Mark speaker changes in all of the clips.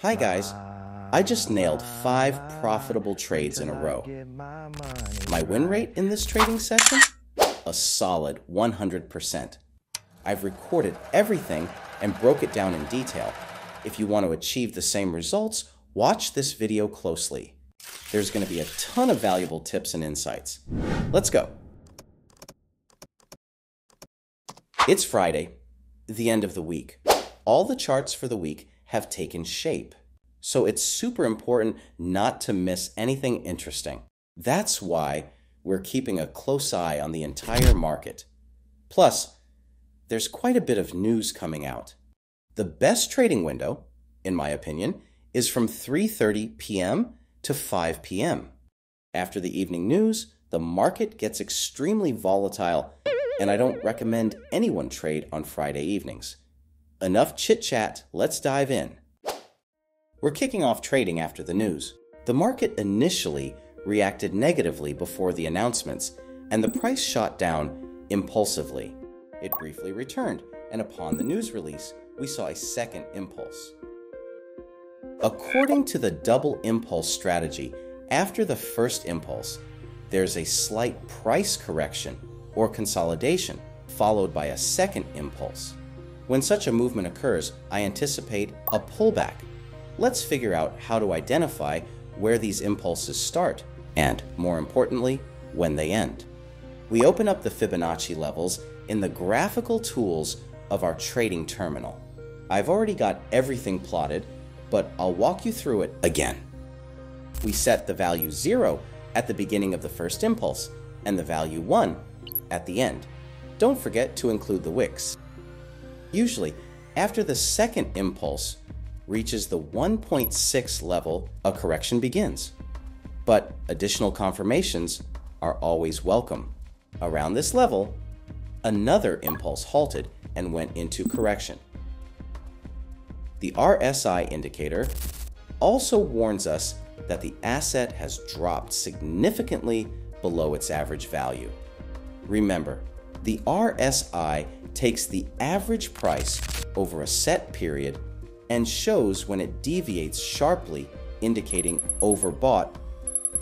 Speaker 1: Hi guys, I just nailed 5 profitable trades in a row. My win rate in this trading session? A solid 100%. I've recorded everything and broke it down in detail. If you want to achieve the same results, watch this video closely. There's going to be a ton of valuable tips and insights. Let's go. It's Friday, the end of the week. All the charts for the week have taken shape. So it's super important not to miss anything interesting. That's why we're keeping a close eye on the entire market. Plus, there's quite a bit of news coming out. The best trading window, in my opinion, is from 3:30 p.m. to 5 p.m. After the evening news, the market gets extremely volatile, and I don't recommend anyone trade on Friday evenings. Enough chit-chat, let's dive in. We're kicking off trading after the news. The market initially reacted negatively before the announcements, and the price shot down impulsively. It briefly returned, and upon the news release, we saw a second impulse. According to the double impulse strategy, after the first impulse, there's a slight price correction or consolidation, followed by a second impulse. When such a movement occurs, I anticipate a pullback. Let's figure out how to identify where these impulses start and, more importantly, when they end. We open up the Fibonacci levels in the graphical tools of our trading terminal. I've already got everything plotted, but I'll walk you through it again. We set the value 0 at the beginning of the first impulse and the value 1 at the end. Don't forget to include the wicks. Usually, after the second impulse reaches the 1.6 level, a correction begins. But additional confirmations are always welcome. Around this level, another impulse halted and went into correction. The RSI indicator also warns us that the asset has dropped significantly below its average value. Remember, the RSI takes the average price over a set period and shows when it deviates sharply, indicating overbought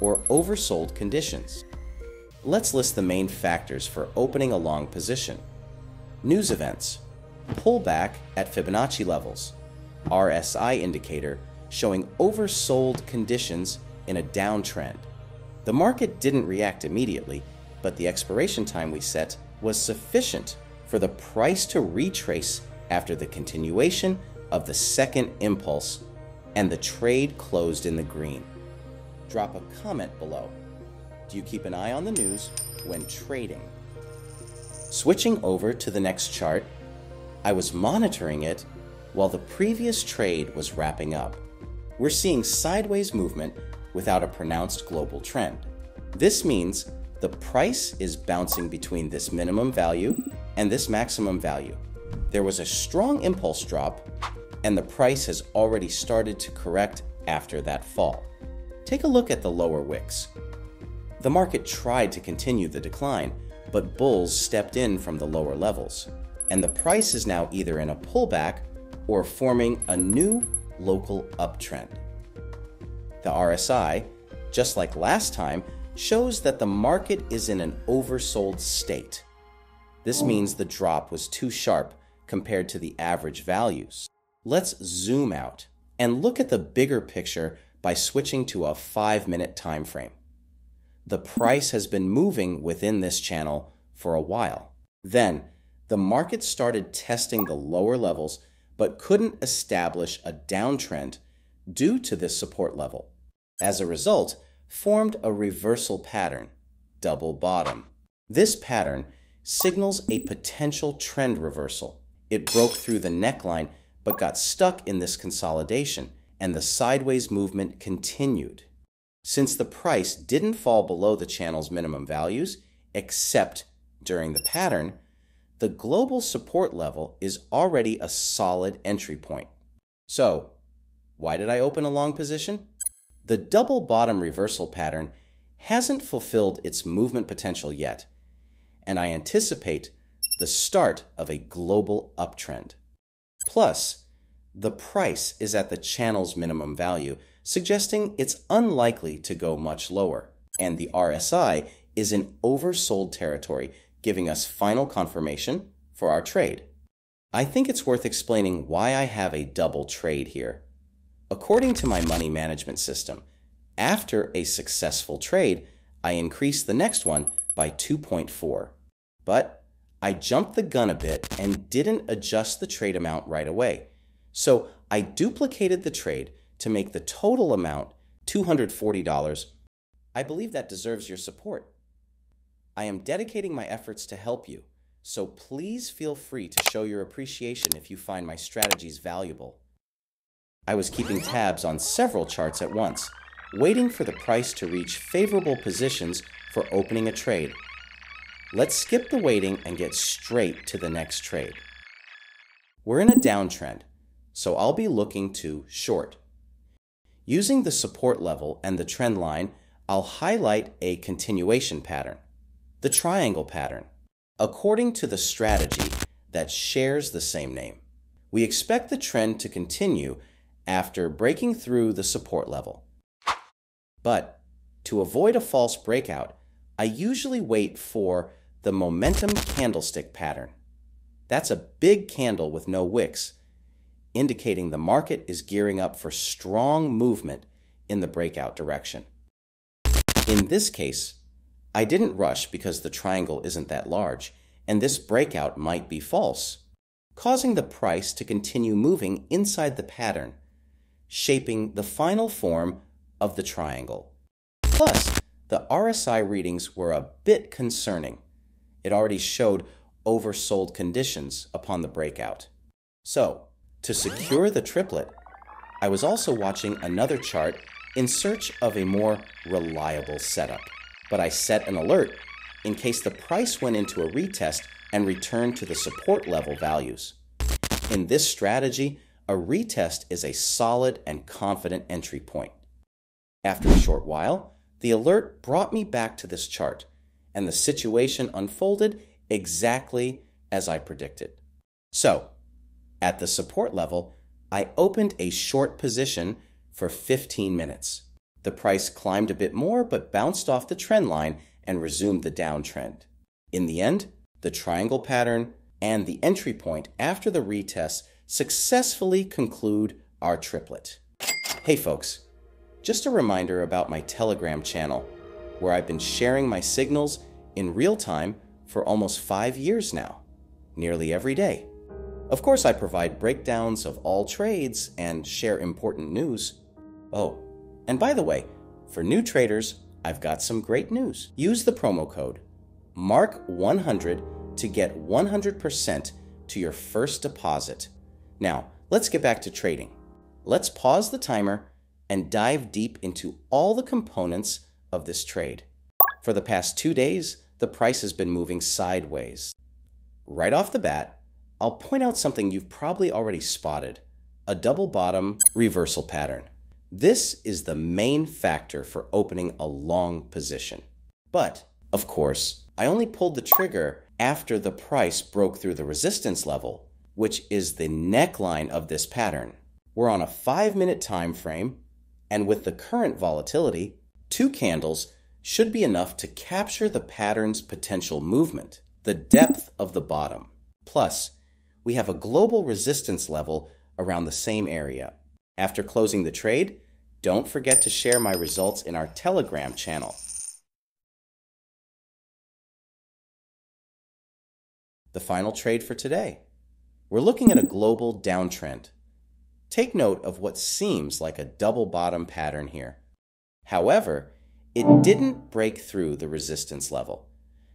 Speaker 1: or oversold conditions. Let's list the main factors for opening a long position. News events, pullback at Fibonacci levels, RSI indicator showing oversold conditions in a downtrend. The market didn't react immediately, but the expiration time we set was sufficient for the price to retrace after the continuation of the second impulse, and the trade closed in the green. Drop a comment below. Do you keep an eye on the news when trading? Switching over to the next chart, I was monitoring it while the previous trade was wrapping up. We're seeing sideways movement without a pronounced global trend. This means the price is bouncing between this minimum value and this maximum value. There was a strong impulse drop, and the price has already started to correct after that fall. Take a look at the lower wicks. The market tried to continue the decline, but bulls stepped in from the lower levels, and the price is now either in a pullback or forming a new local uptrend. The RSI, just like last time, shows that the market is in an oversold state. This means the drop was too sharp compared to the average values. Let's zoom out and look at the bigger picture by switching to a 5-minute time frame. The price has been moving within this channel for a while. Then, the market started testing the lower levels but couldn't establish a downtrend due to this support level. As a result, formed a reversal pattern, double bottom. This pattern signals a potential trend reversal. It broke through the neckline but got stuck in this consolidation, and the sideways movement continued. Since the price didn't fall below the channel's minimum values, except during the pattern, the global support level is already a solid entry point. So, why did I open a long position? The double bottom reversal pattern hasn't fulfilled its movement potential yet, and I anticipate the start of a global uptrend. Plus, The price is at the channel's minimum value, suggesting it's unlikely to go much lower. And the RSI is in oversold territory, giving us final confirmation for our trade. I think it's worth explaining why I have a double trade here. According to my money management system, after a successful trade, I increase the next one by 2.4. But I jumped the gun a bit and didn't adjust the trade amount right away. So I duplicated the trade to make the total amount $240. I believe that deserves your support. I am dedicating my efforts to help you, so please feel free to show your appreciation if you find my strategies valuable. I was keeping tabs on several charts at once, waiting for the price to reach favorable positions for opening a trade. Let's skip the waiting and get straight to the next trade. We're in a downtrend, so I'll be looking to short. Using the support level and the trend line, I'll highlight a continuation pattern, the triangle pattern, according to the strategy that shares the same name. We expect the trend to continue after breaking through the support level. But to avoid a false breakout, I usually wait for the momentum candlestick pattern. That's a big candle with no wicks, indicating the market is gearing up for strong movement in the breakout direction. In this case, I didn't rush because the triangle isn't that large, and this breakout might be false, causing the price to continue moving inside the pattern, shaping the final form of the triangle. Plus, the RSI readings were a bit concerning. It already showed oversold conditions upon the breakout. So, to secure the triplet, I was also watching another chart in search of a more reliable setup. But I set an alert in case the price went into a retest and returned to the support level values. In this strategy, a retest is a solid and confident entry point. After a short while, the alert brought me back to this chart, and the situation unfolded exactly as I predicted. So, at the support level, I opened a short position for 15 minutes. The price climbed a bit more but bounced off the trend line and resumed the downtrend. In the end, the triangle pattern and the entry point after the retest successfully conclude our triplet. Hey folks, just a reminder about my Telegram channel, where I've been sharing my signals in real time for almost 5 years now, nearly every day. Of course, I provide breakdowns of all trades and share important news. Oh, and by the way, for new traders, I've got some great news. Use the promo code MARK100 to get 100% to your first deposit. Now, let's get back to trading. Let's pause the timer and dive deep into all the components of this trade. For the past 2 days, the price has been moving sideways. Right off the bat, I'll point out something you've probably already spotted, a double bottom reversal pattern. This is the main factor for opening a long position. But, of course, I only pulled the trigger after the price broke through the resistance level, which is the neckline of this pattern. We're on a 5-minute time frame, and with the current volatility, 2 candles should be enough to capture the pattern's potential movement, the depth of the bottom. Plus, we have a global resistance level around the same area. After closing the trade, don't forget to share my results in our Telegram channel. The final trade for today. We're looking at a global downtrend. Take note of what seems like a double bottom pattern here. However, it didn't break through the resistance level,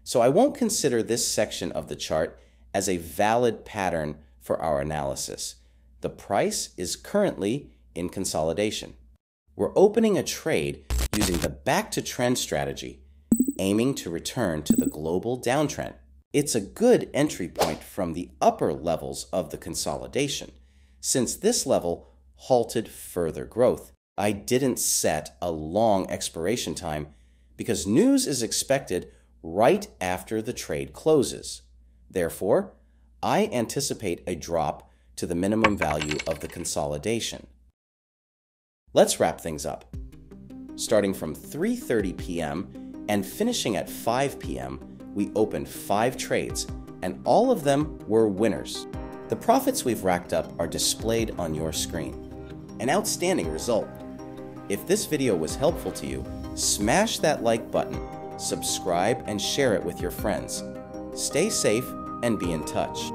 Speaker 1: so I won't consider this section of the chart as a valid pattern for our analysis. The price is currently in consolidation. We're opening a trade using the back-to-trend strategy, aiming to return to the global downtrend. It's a good entry point from the upper levels of the consolidation, since this level halted further growth. I didn't set a long expiration time because news is expected right after the trade closes. Therefore, I anticipate a drop to the minimum value of the consolidation. Let's wrap things up. Starting from 3:30 p.m. and finishing at 5 p.m., we opened 5 trades, and all of them were winners. The profits we've racked up are displayed on your screen. An outstanding result. If this video was helpful to you, smash that like button, subscribe, and share it with your friends. Stay safe and be in touch.